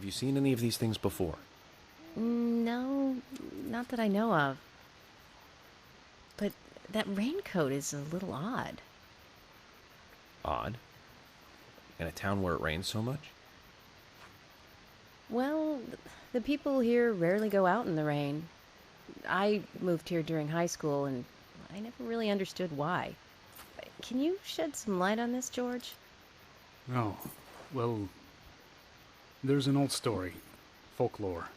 you seen any of these things before? No, not that I know of. But that raincoat is a little odd. Odd? In a town where it rains so much? Well, the people here rarely go out in the rain. I moved here during high school, and I never really understood why. Can you shed some light on this, George? Oh, well, there's an old story. Folklore.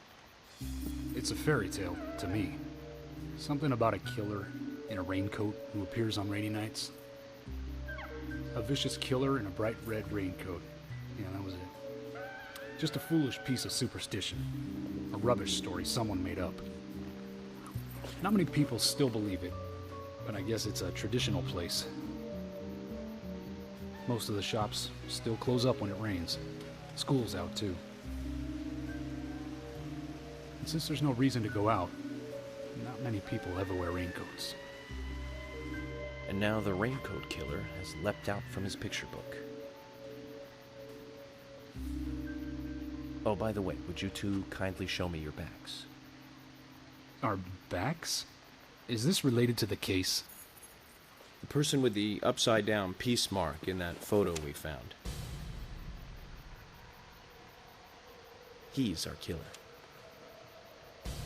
It's a fairy tale, to me. Something about a killer in a raincoat who appears on rainy nights. A vicious killer in a bright red raincoat. Yeah, that was it. Just a foolish piece of superstition. A rubbish story someone made up. Not many people still believe it, but I guess it's a traditional place. Most of the shops still close up when it rains. School's out too. And since there's no reason to go out, not many people ever wear raincoats. And now the raincoat killer has leapt out from his picture book. Oh, by the way, would you two kindly show me your backs? Our backs? Is this related to the case? The person with the upside-down peace mark in that photo we found. He's our killer.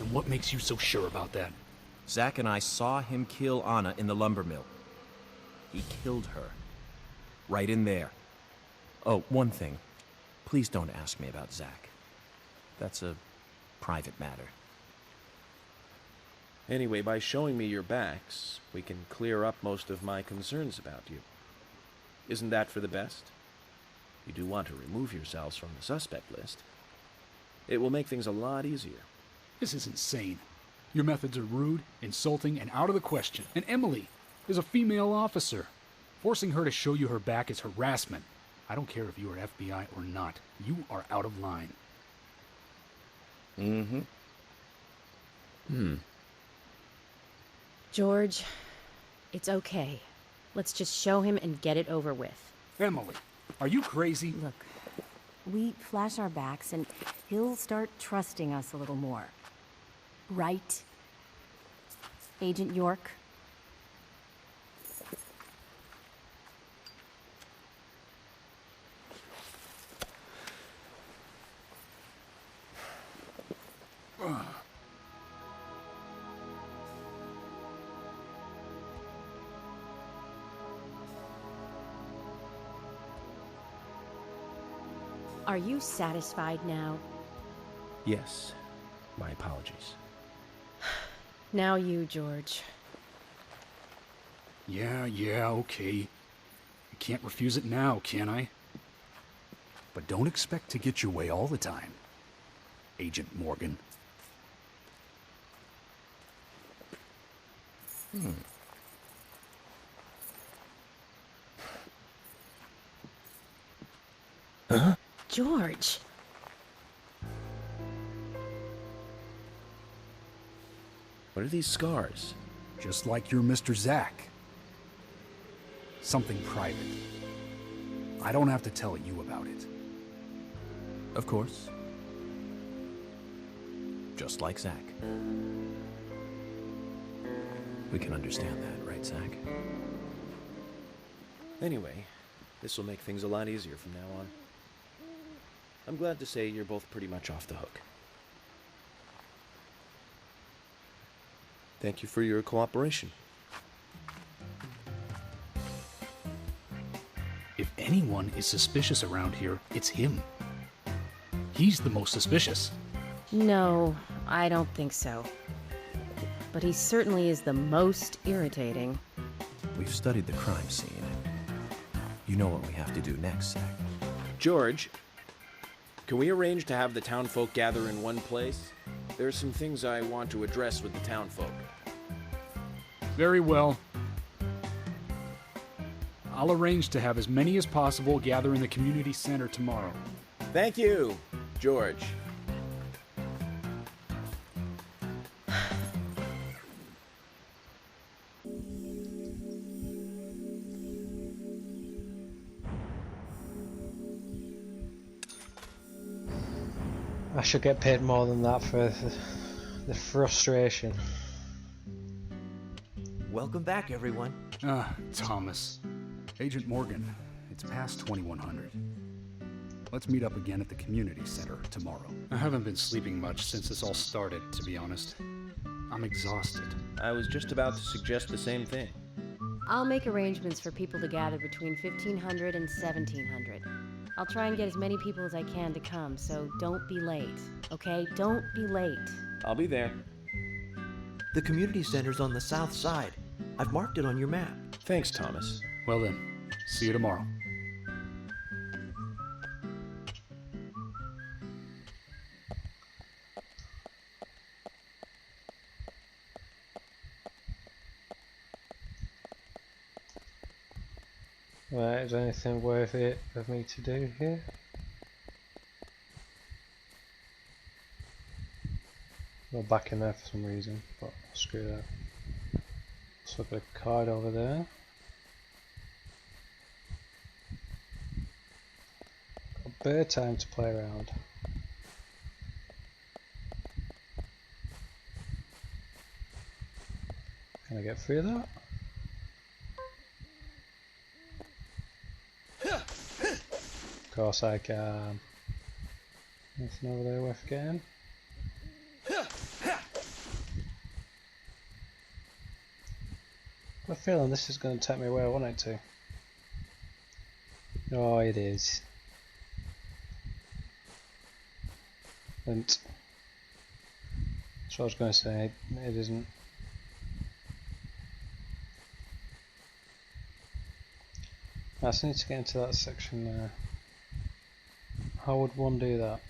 And what makes you so sure about that? Zach and I saw him kill Anna in the lumber mill. He killed her. Right in there. Oh, one thing. Please don't ask me about Zach. That's a private matter. Anyway, by showing me your backs, we can clear up most of my concerns about you. Isn't that for the best? You do want to remove yourselves from the suspect list. It will make things a lot easier. This is insane. Your methods are rude, insulting, and out of the question. And Emily is a female officer. Forcing her to show you her back is harassment. I don't care if you are FBI or not. You are out of line. George, it's okay. Let's just show him and get it over with. Emily, are you crazy? Look, we flash our backs and he'll start trusting us a little more. Right? Agent York? Are you satisfied now? Yes. My apologies. Now you, George. Yeah, okay. I can't refuse it now, can I? But don't expect to get your way all the time, Agent Morgan. George! What are these scars? Just like your Mr. Zach. Something private. I don't have to tell you about it. Of course. Just like Zach. We can understand that, right, Zach? Anyway, this will make things a lot easier from now on. I'm glad to say you're both pretty much off the hook. Thank you for your cooperation. If anyone is suspicious around here, it's him. He's the most suspicious. No, I don't think so. But he certainly is the most irritating. We've studied the crime scene. You know what we have to do next, Zach. George, can we arrange to have the townfolk gather in one place? There are some things I want to address with the townfolk. Very well. I'll arrange to have as many as possible gather in the community center tomorrow. Thank you, George. I should get paid more than that for the frustration. Welcome back, everyone. Ah, Thomas. Agent Morgan, it's past 2100. Let's meet up again at the community center tomorrow. I haven't been sleeping much since this all started, to be honest. I'm exhausted. I was just about to suggest the same thing. I'll make arrangements for people to gather between 1500 and 1700. I'll try and get as many people as I can to come, so don't be late, okay? Don't be late. I'll be there. The community center's on the south side. I've marked it on your map. Thanks, Thomas. Well then, see you tomorrow. Right, is there anything worth it of me to do here? Well, back in there for some reason, but screw that. Let's look at a card over there. Got bare time to play around. Can I get through that? Of course I can. Nothing over there worth getting. Got a feeling this is going to take me where I want it to. Oh, it is. And that's what I was going to say. It isn't. I just need to get into that section there. How would one do that?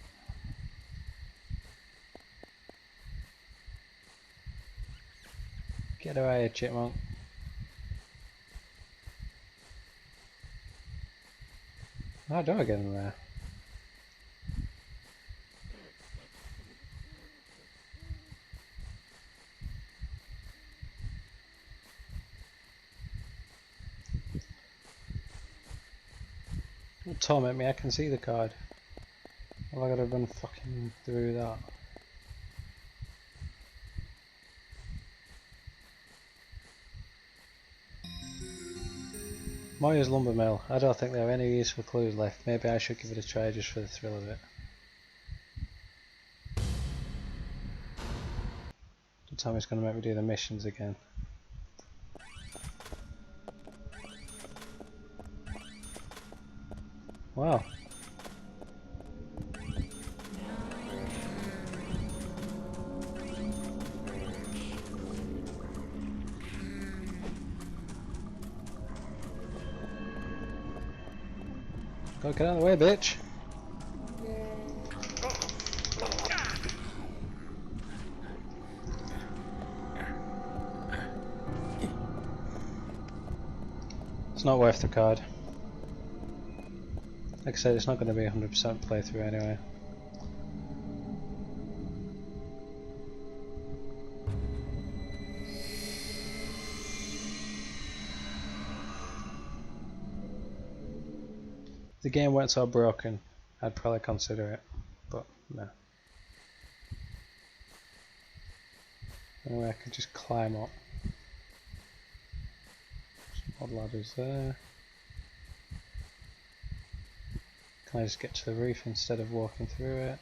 Get away, chipmunk. How do I get in there? Don't torment me, I can see the card. Have I gotta run fucking through that? Moya's Lumber Mill. I don't think there are any useful clues left. Maybe I should give it a try just for the thrill of it. Don't tell me it's gonna make me do the missions again. Wow. Go get out of the way, bitch. It's not worth the card. Like I said, it's not going to be 100% playthrough anyway. If the game weren't so broken, I'd probably consider it, but no. Anyway, I can just climb up. Some odd ladders there. Can I just get to the roof instead of walking through it?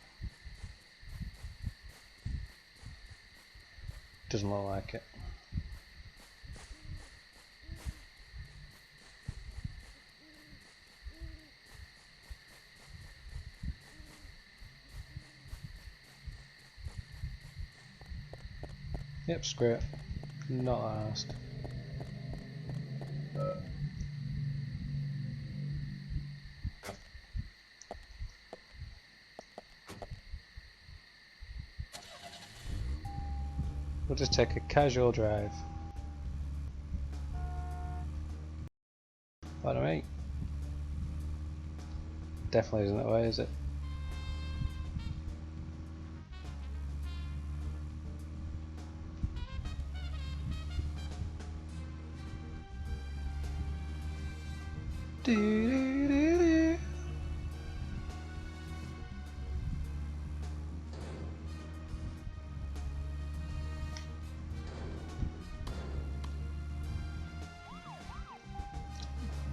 Doesn't look like it. Yep, screw it. Not asked. We'll just take a casual drive. Pardon me. Definitely isn't that way, is it?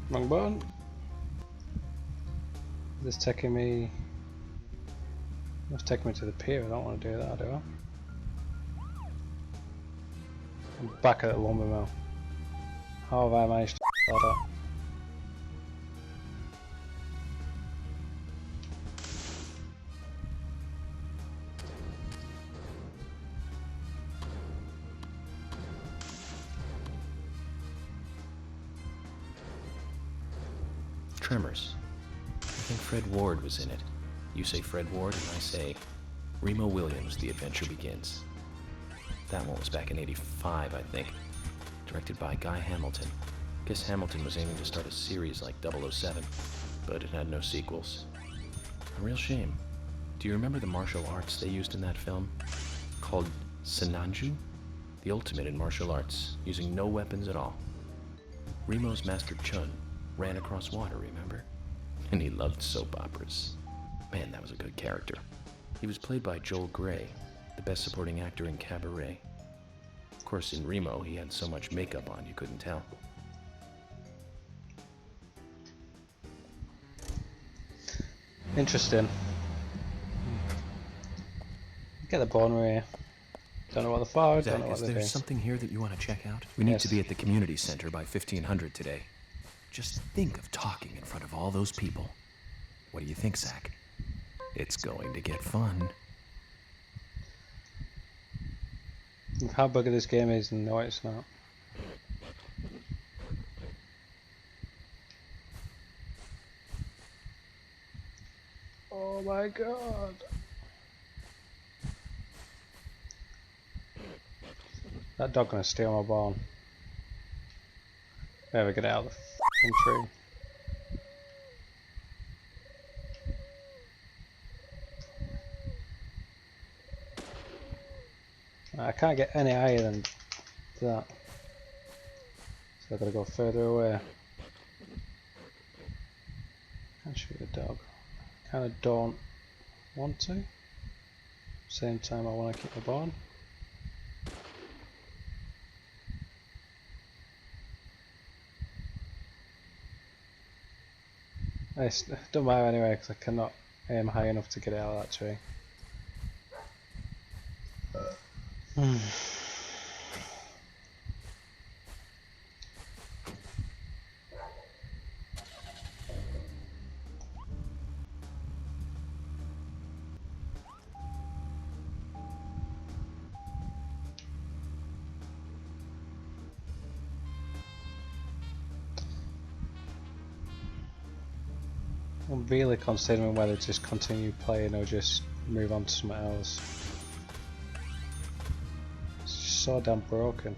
Wrong button. This is taking me. It's taking me to the pier. I don't want to do that, do I? I'm back at the lumber mill. How have I managed to f that up? Tremors. I think Fred Ward was in it. You say Fred Ward, and I say Remo Williams, The Adventure Begins. That one was back in '85, I think. Directed by Guy Hamilton. Guess Hamilton was aiming to start a series like 007, but it had no sequels. A real shame. Do you remember the martial arts they used in that film? Called Senanju? The ultimate in martial arts, using no weapons at all. Remo's master Chun ran across water, remember? And he loved soap operas. Man, that was a good character. He was played by Joel Grey, the best supporting actor in Cabaret. Of course, in Remo, he had so much makeup on you couldn't tell. Interesting. Get the bone here. Don't know what the far. Zach, Don't know what is the there thing. something here that you want to check out? We need to be at the community center by 1500 today. Just think of talking in front of all those people. What do you think, Zach? It's going to get fun. How big this game is, no, it's not. Oh my god. That dog gonna steal my bone. There we get out of the fucking tree. I can't get any higher than that. So I've got to go further away. Can't shoot the dog. Kind of don't want to. Same time I want to keep the bone. It don't matter anyway because I cannot aim high enough to get it out of that tree. I'm really considering whether to just continue playing or just move on to something else. It's just so damn broken.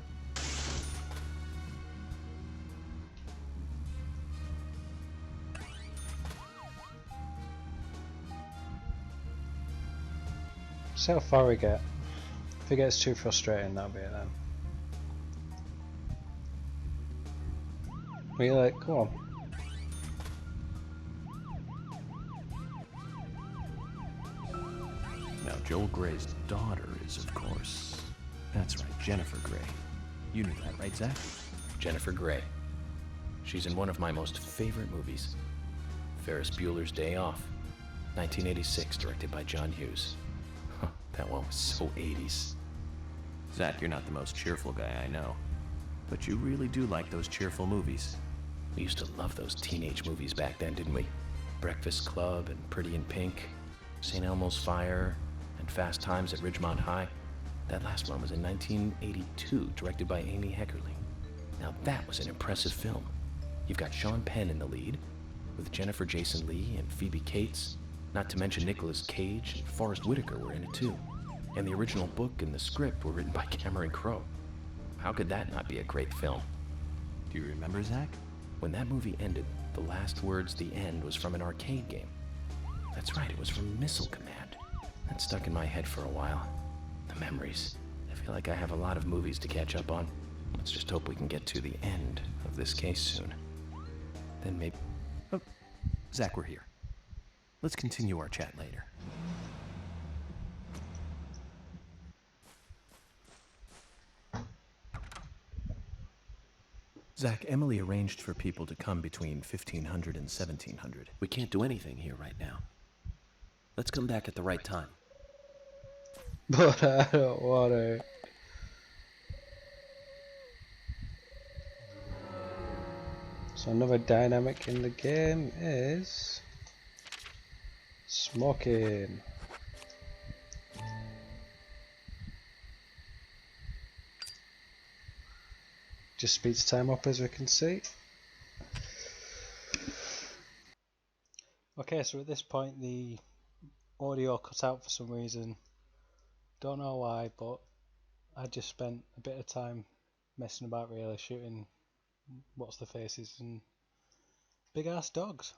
See how far we get. If it gets too frustrating, that'll be it then. Really, come on. Now, Joel Grey's daughter is, of course... That's right, Jennifer Grey. You knew that, right, Zach? Jennifer Grey. She's in one of my most favorite movies. Ferris Bueller's Day Off. 1986, directed by John Hughes. Huh, that one was so 80s. Zach, you're not the most cheerful guy I know. But you really do like those cheerful movies. We used to love those teenage movies back then, didn't we? Breakfast Club and Pretty in Pink, St. Elmo's Fire, and Fast Times at Ridgemont High. That last one was in 1982, directed by Amy Heckerling. Now that was an impressive film. You've got Sean Penn in the lead, with Jennifer Jason Leigh and Phoebe Cates, not to mention Nicolas Cage and Forrest Whitaker were in it too. And the original book and the script were written by Cameron Crowe. How could that not be a great film? Do you remember, Zach? When that movie ended, the last words, the end, was from an arcade game. That's right, it was from Missile Command. That stuck in my head for a while. The memories. I feel like I have a lot of movies to catch up on. Let's just hope we can get to the end of this case soon. Then maybe... Oh, Zach, we're here. Let's continue our chat later. Zach, Emily arranged for people to come between 1500 and 1700. We can't do anything here right now. Let's come back at the right time. But I don't want to. So another dynamic in the game is smoking. Just speeds time up, as we can see. Okay, so at this point the audio cut out for some reason. Don't know why, but I just spent a bit of time messing about, really, shooting what's the faces and big ass dogs.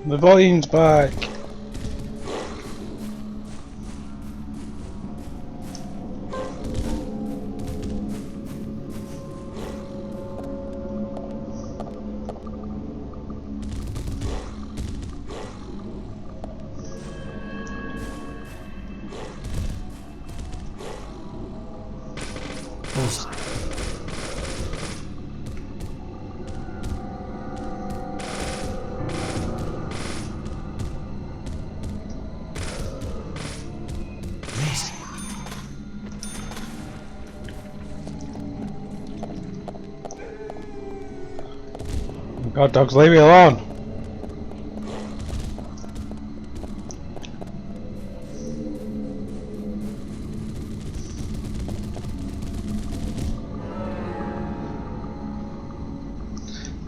The volume's back. God, dogs, leave me alone.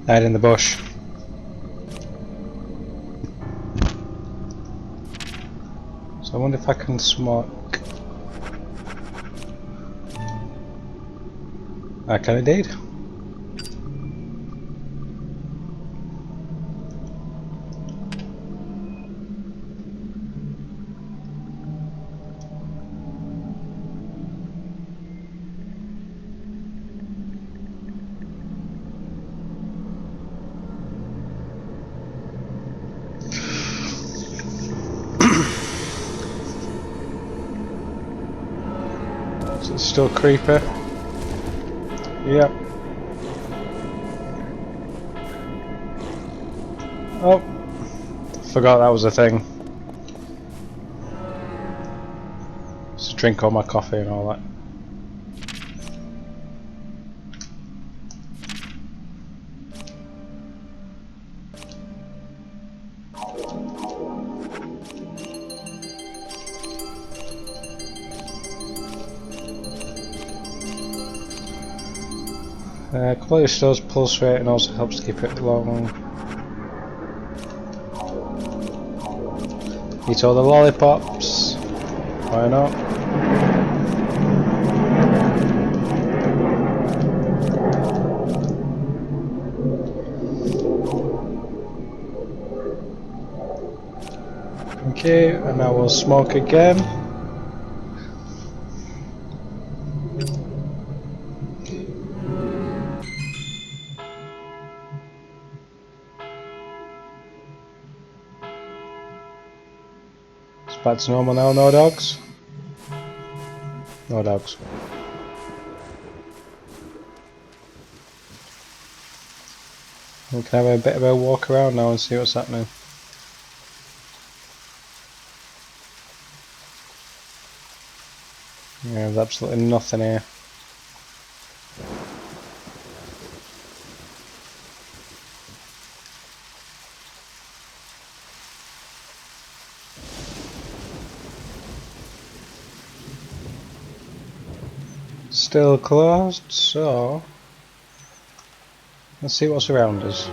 Hide in the bush. So I wonder if I can smoke. I can indeed. It's still creepy. Yep. Oh, forgot that was a thing. Just drink all my coffee and all that. Quality stores pulse rate and also helps keep it long. Eat all the lollipops. Why not? Okay, and now we'll smoke again. Back to normal now, no dogs? No dogs. We can have a bit of a walk around now and see what's happening. Yeah, there's absolutely nothing here. Still closed, so let's see what's around us.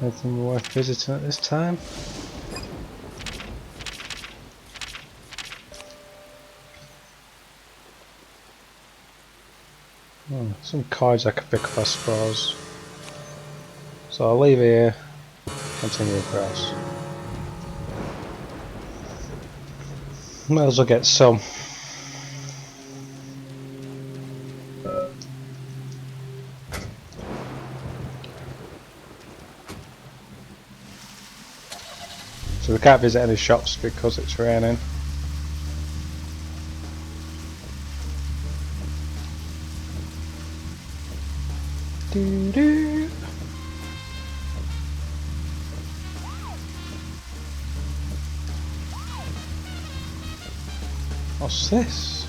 Anything worth visiting at this time? Some cards I could pick up, I suppose. So I'll leave here, continue across. Might as well get some. So we can't visit any shops because it's raining. Doo-doo. What's this?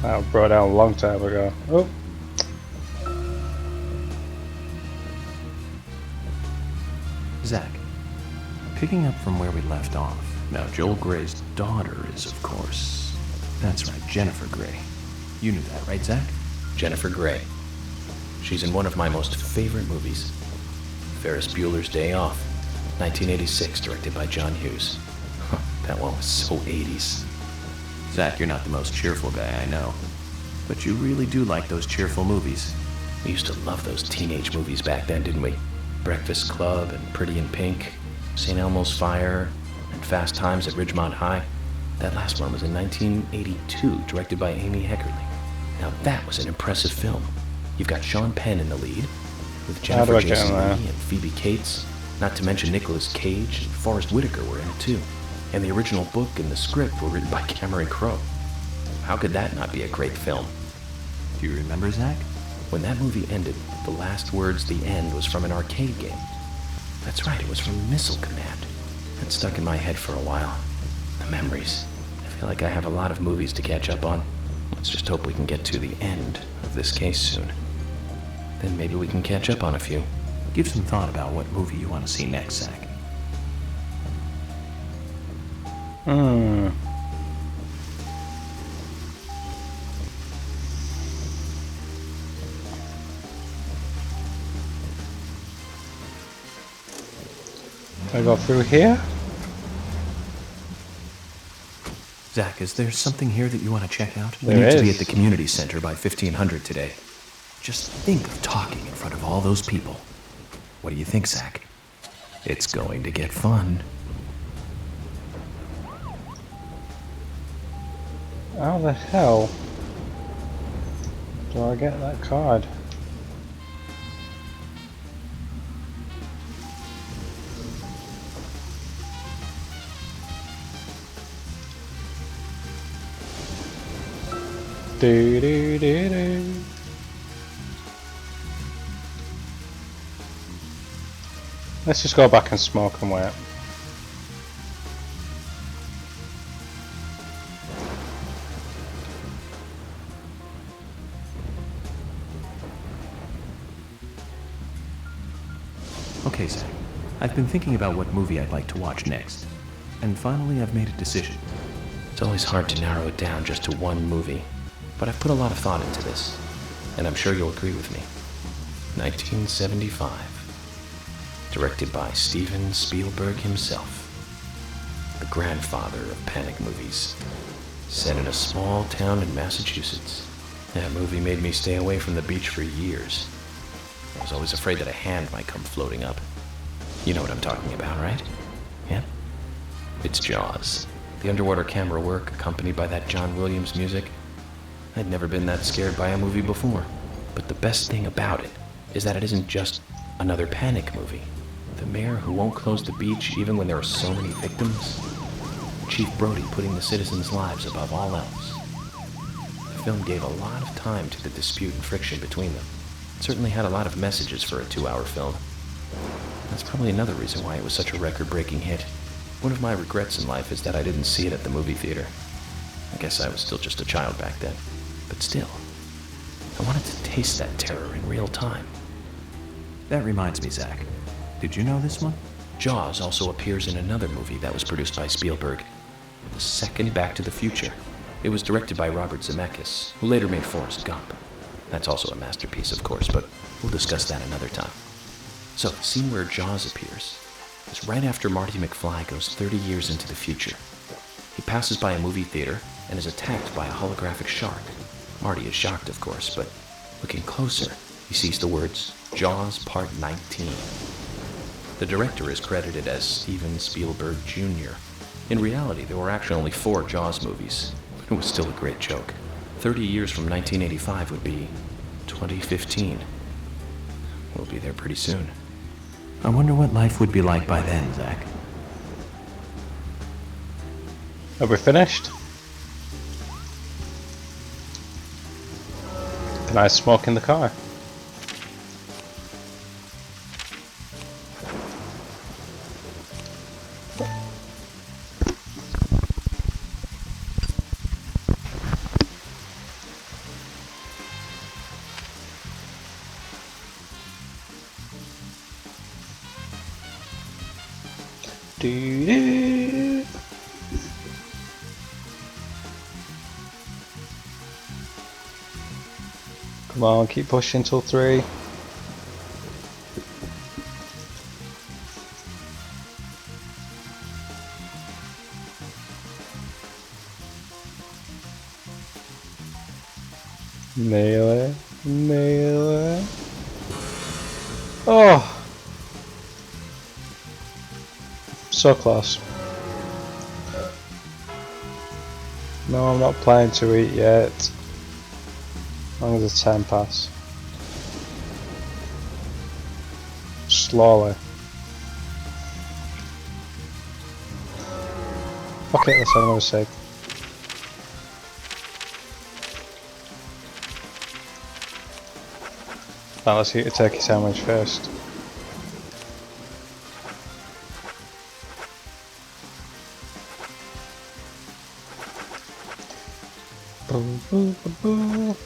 That was brought down a long time ago. Oh. Zach, picking up from where we left off. Now, Joel Gray's daughter is, of course... That's right, Jennifer Grey. You knew that, right, Zach? Jennifer Grey. She's in one of my most favorite movies. Ferris Bueller's Day Off, 1986, directed by John Hughes. That one was so 80s. Zach, you're not the most cheerful guy I know. But you really do like those cheerful movies. We used to love those teenage movies back then, didn't we? Breakfast Club and Pretty in Pink, St. Elmo's Fire, and Fast Times at Ridgemont High. That last one was in 1982, directed by Amy Heckerling. Now that was an impressive film. You've got Sean Penn in the lead, with Jennifer Jason Leigh and Phoebe Cates, not to mention Nicolas Cage and Forrest Whitaker were in it too. And the original book and the script were written by Cameron Crowe. How could that not be a great film? Do you remember, Zach? When that movie ended, the last words, the end, was from an arcade game. That's right, it was from Missile Command. That stuck in my head for a while. The memories. I feel like I have a lot of movies to catch up on. Let's just hope we can get to the end of this case soon. Then maybe we can catch up on a few. Give some thought about what movie you want to see next, Zach. I go through here? Zach, is there something here that you want to check out? We need to be at the community center by 1500 today. Just think of talking in front of all those people. What do you think, Zach? It's going to get fun. How the hell do I get that card? Do do do do. Let's just go back and smoke and wait. Okay, Zach. I've been thinking about what movie I'd like to watch next. And finally, I've made a decision. It's always hard to narrow it down just to one movie. But I've put a lot of thought into this, and I'm sure you'll agree with me. 1975. Directed by Steven Spielberg himself. The grandfather of panic movies. Set in a small town in Massachusetts. That movie made me stay away from the beach for years. I was always afraid that a hand might come floating up. You know what I'm talking about, right? Yeah? It's Jaws. The underwater camera work accompanied by that John Williams music. I'd never been that scared by a movie before. But the best thing about it is that it isn't just Another panic movie. The mayor who won't close the beach even when there are so many victims. Chief Brody putting the citizens' lives above all else. The film gave a lot of time to the dispute and friction between them. It certainly had a lot of messages for a 2-hour film. That's probably another reason why it was such a record-breaking hit. One of my regrets in life is that I didn't see it at the movie theater. I guess I was still just a child back then. But still, I wanted to taste that terror in real time. That reminds me, Zach. Did you know this one? Jaws also appears in another movie that was produced by Spielberg, the second Back to the Future. It was directed by Robert Zemeckis, who later made Forrest Gump. That's also a masterpiece, of course, but we'll discuss that another time. So, the scene where Jaws appears is right after Marty McFly goes 30 years into the future. He passes by a movie theater and is attacked by a holographic shark. Marty is shocked, of course, but looking closer, he sees the words, Jaws Part 19. The director is credited as Steven Spielberg Jr. In reality, there were actually only 4 Jaws movies, but it was still a great joke. 30 years from 1985 would be 2015. We'll be there pretty soon. I wonder what life would be like by then, Zach. Are we finished? Can I smoke in the car? Doo-doo. Come on, keep pushing till 3. Nail it, nail it. Oh! So close. No, I'm not planning to eat yet. As long as it's 10 past. Slowly. Fuck it, let's have another seg. Now let's eat a turkey sandwich first. Boo, boo, boo, boo.